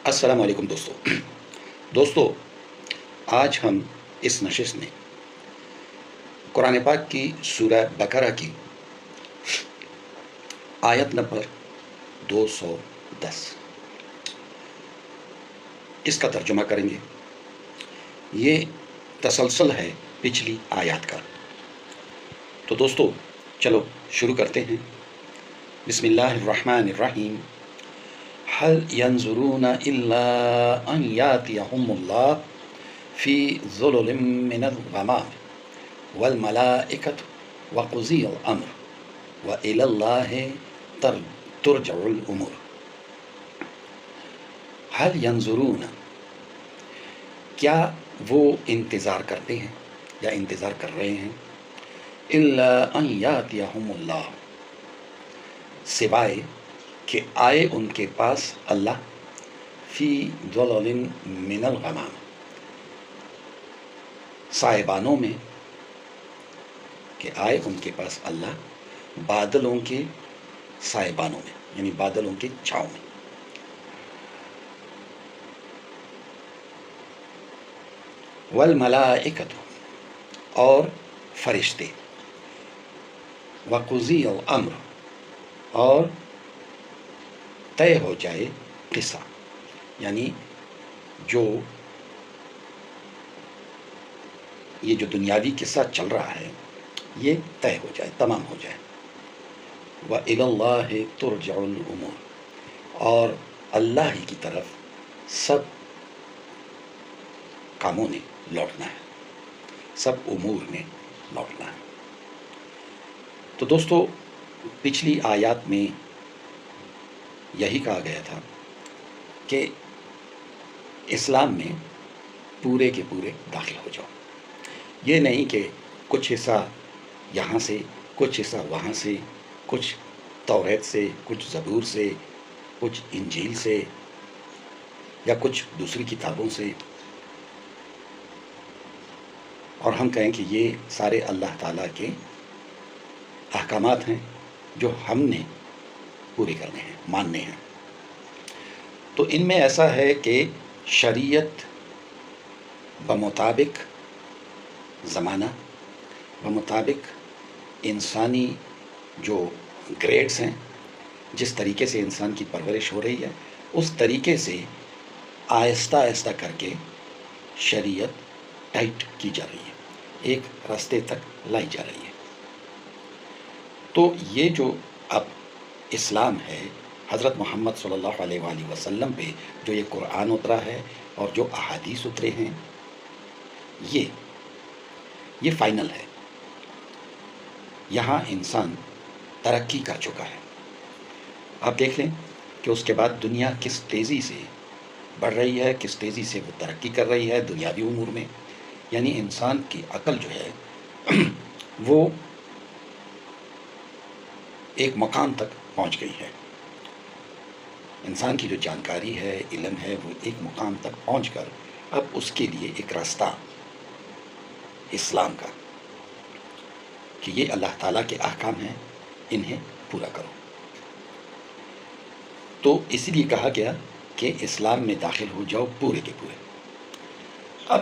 السلام علیکم دوستو آج ہم اس نشست میں قرآن پاک کی سورہ بقرہ کی آیت نمبر 210 اس کا ترجمہ کریں گے۔ یہ تسلسل ہے پچھلی آیات کا۔ تو دوستو چلو شروع کرتے ہیں۔ بسم اللہ الرحمن الرحیم۔ هل ينظرون إلا أن يأتيهم الله في ظلل من الغمام والملائكة وقضي الأمر وإلى الله ترجع الأمور۔ هل ينظرون، کیا وہ انتظار کرتے ہیں یا انتظار کر رہے ہیں؟ إلا أن يأتيهم الله، سوائے کہ آئے ان کے پاس اللہ، فی ظلل من الغمام، سائبانوں میں، کہ آئے ان کے پاس اللہ بادلوں کے سائبانوں میں، یعنی بادلوں کے چھاؤں میں۔ والملائکۃ، اور فرشتے، وقضی الامر، اور طے ہو جائے قصہ، یعنی یہ جو دنیاوی قصہ چل رہا ہے یہ طے ہو جائے، تمام ہو جائے۔ وَإِلَى اللَّهِ تُرْجَعُ الْأُمُورُ، اور اللہ ہی کی طرف سب کاموں نے لوٹنا ہے، سب امور نے لوٹنا ہے۔ تو دوستو پچھلی آیات میں یہی کہا گیا تھا کہ اسلام میں پورے کے پورے داخل ہو جاؤ۔ یہ نہیں کہ کچھ حصہ یہاں سے، کچھ حصہ وہاں سے، کچھ توریت سے، کچھ زبور سے، کچھ انجیل سے، یا کچھ دوسری کتابوں سے، اور ہم کہیں کہ یہ سارے اللہ تعالیٰ کے احکامات ہیں جو ہم نے پورے کرنے ہیں، ماننے ہیں۔ تو ان میں ایسا ہے کہ شریعت بمطابق زمانہ، بمطابق انسانی جو گریڈز ہیں، جس طریقے سے انسان کی پرورش ہو رہی ہے، اس طریقے سے آہستہ آہستہ کر کے شریعت ٹائٹ کی جا رہی ہے، ایک راستے تک لائی جا رہی ہے۔ تو یہ جو اب اسلام ہے، حضرت محمد صلی اللہ علیہ وآلہ وسلم پہ جو یہ قرآن اترا ہے اور جو احادیث اترے ہیں، یہ فائنل ہے۔ یہاں انسان ترقی کر چکا ہے۔ آپ دیکھ لیں کہ اس کے بعد دنیا کس تیزی سے بڑھ رہی ہے، کس تیزی سے وہ ترقی کر رہی ہے دنیاوی امور میں، یعنی انسان کی عقل جو ہے وہ ایک مقام تک پہنچ گئی ہے۔ انسان کی جو جانکاری ہے، علم ہے، وہ ایک مقام تک پہنچ کر اب اس کے لیے ایک راستہ اسلام کا، کہ یہ اللہ تعالیٰ کے احکام ہیں، انہیں پورا کرو۔ تو اسی لیے کہا گیا کہ اسلام میں داخل ہو جاؤ پورے کے پورے۔ اب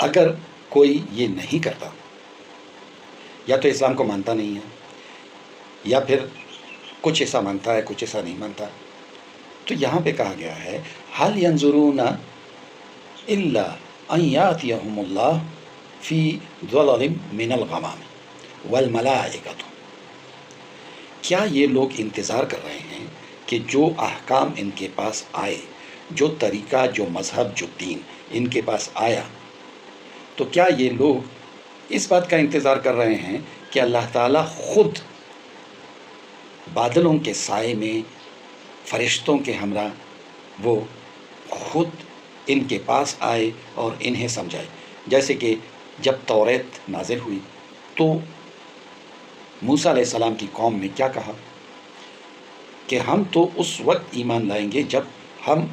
اگر کوئی یہ نہیں کرتا، یا تو اسلام کو مانتا نہیں ہے، یا پھر کچھ ایسا مانتا ہے، کچھ ایسا نہیں مانتا، تو یہاں پہ کہا گیا ہے هَلْ يَنْظُرُونَ إِلَّا أَنْ يَأْتِيَهُمُ اللَّهُ فِي ظُلَلٍ مِّنَ الْغَمَامِ وَالْمَلَائِكَةُ، کیا یہ لوگ انتظار کر رہے ہیں کہ جو احکام ان کے پاس آئے، جو طریقہ، جو مذہب، جو دین ان کے پاس آیا، تو کیا یہ لوگ اس بات کا انتظار کر رہے ہیں کہ اللہ تعالیٰ خود بادلوں کے سائے میں فرشتوں کے ہمراہ وہ خود ان کے پاس آئے اور انہیں سمجھائے؟ جیسے کہ جب توریت نازل ہوئی تو موسیٰ علیہ السلام کی قوم نے کیا کہا کہ ہم تو اس وقت ایمان لائیں گے جب ہم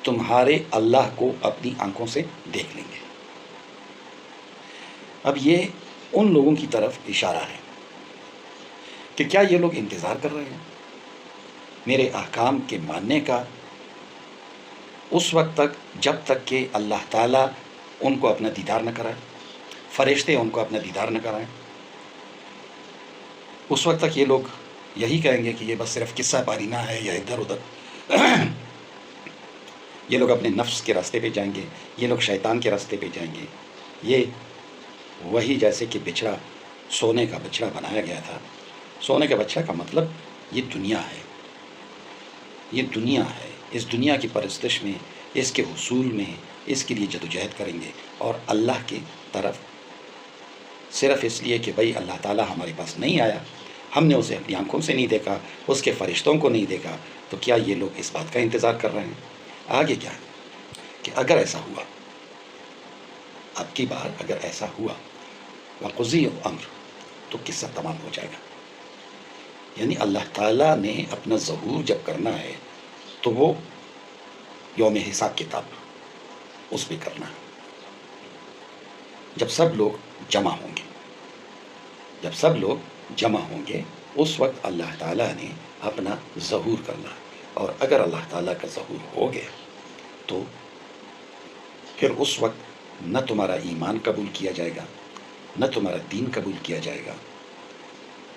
تمہارے اللہ کو اپنی آنکھوں سے دیکھ لیں گے۔ اب یہ ان لوگوں کی طرف اشارہ ہے کہ کیا یہ لوگ انتظار کر رہے ہیں میرے احکام کے ماننے کا، اس وقت تک جب تک کہ اللہ تعالیٰ ان کو اپنا دیدار نہ کرائے، فرشتے ان کو اپنا دیدار نہ کرائیں، اس وقت تک یہ لوگ یہی کہیں گے کہ یہ بس صرف قصہ پارینہ ہے یا ادھر ادھر یہ لوگ اپنے نفس کے راستے پہ جائیں گے، یہ لوگ شیطان کے راستے پہ جائیں گے. یہ وہی جیسے کہ بچھڑا سونے کا بچھڑا بنایا گیا تھا. سونے کا بچھڑا کا مطلب یہ دنیا ہے، یہ دنیا ہے. اس دنیا کی پرستش میں، اس کے حصول میں، اس کے لیے جدوجہد کریں گے، اور اللہ کی طرف صرف اس لیے کہ بھائی اللہ تعالیٰ ہمارے پاس نہیں آیا، ہم نے اسے اپنی آنکھوں سے نہیں دیکھا، اس کے فرشتوں کو نہیں دیکھا، تو کیا یہ لوگ اس بات کا انتظار کر رہے ہیں؟ آگے کیا ہے کہ اگر ایسا ہوا، اب کی بار اگر ایسا ہوا وقضی امر، تو قصہ تمام ہو جائے گا. یعنی اللہ تعالیٰ نے اپنا ظہور جب کرنا ہے تو وہ یوم حساب کتاب اس پہ کرنا ہے، جب سب لوگ جمع ہوں گے. جب سب لوگ جمع ہوں گے اس وقت اللہ تعالیٰ نے اپنا ظہور کرنا ہے. اور اگر اللہ تعالیٰ کا ظہور ہو گیا تو پھر اس وقت نہ تمہارا ایمان قبول کیا جائے گا، نہ تمہارا دین قبول کیا جائے گا،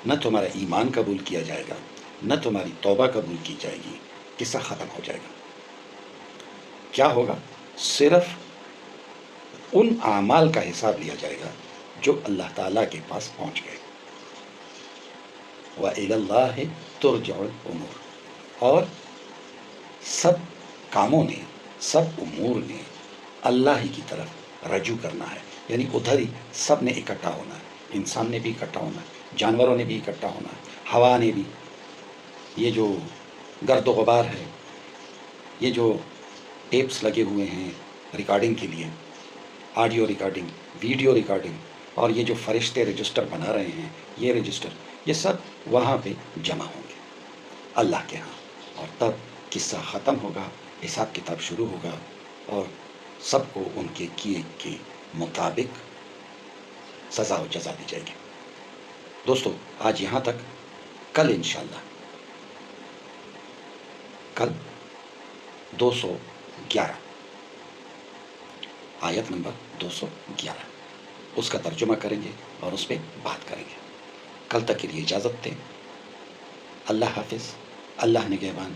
نہ تمہارا ایمان قبول کیا جائے گا، نہ تمہاری توبہ قبول کی جائے گی. قصہ ختم ہو جائے گا. کیا ہوگا؟ صرف ان اعمال کا حساب لیا جائے گا جو اللہ تعالیٰ کے پاس پہنچ گئے. وَإِلَى اللَّهِ تُرْجَعُ الْأُمُورُ، اور سب کاموں نے، سب امور نے اللہ ہی کی طرف رجوع کرنا ہے. یعنی ادھر ہی سب نے اکٹھا ہونا ہے. انسان نے بھی اکٹھا ہونا ہے، جانوروں نے بھی اکٹھا ہونا ہے، ہوا نے بھی. یہ جو گرد و غبار ہے، یہ جو ٹیپس لگے ہوئے ہیں ریکارڈنگ کے لیے، آڈیو ریکارڈنگ، ویڈیو ریکارڈنگ، اور یہ جو فرشتے رجسٹر بنا رہے ہیں، یہ رجسٹر، یہ سب وہاں پہ جمع ہوں گے اللہ کے ہاں. اور تب قصہ ختم ہوگا، حساب کتاب شروع ہوگا، اور سب کو ان کے کیے کے مطابق سزا و جزا دی جائے گی. دوستو آج یہاں تک. کل انشاءاللہ، کل 211 آیت نمبر 211 اس کا ترجمہ کریں گے اور اس پہ بات کریں گے. کل تک کے لیے اجازت دیں. اللہ حافظ. اللہ نگہبان.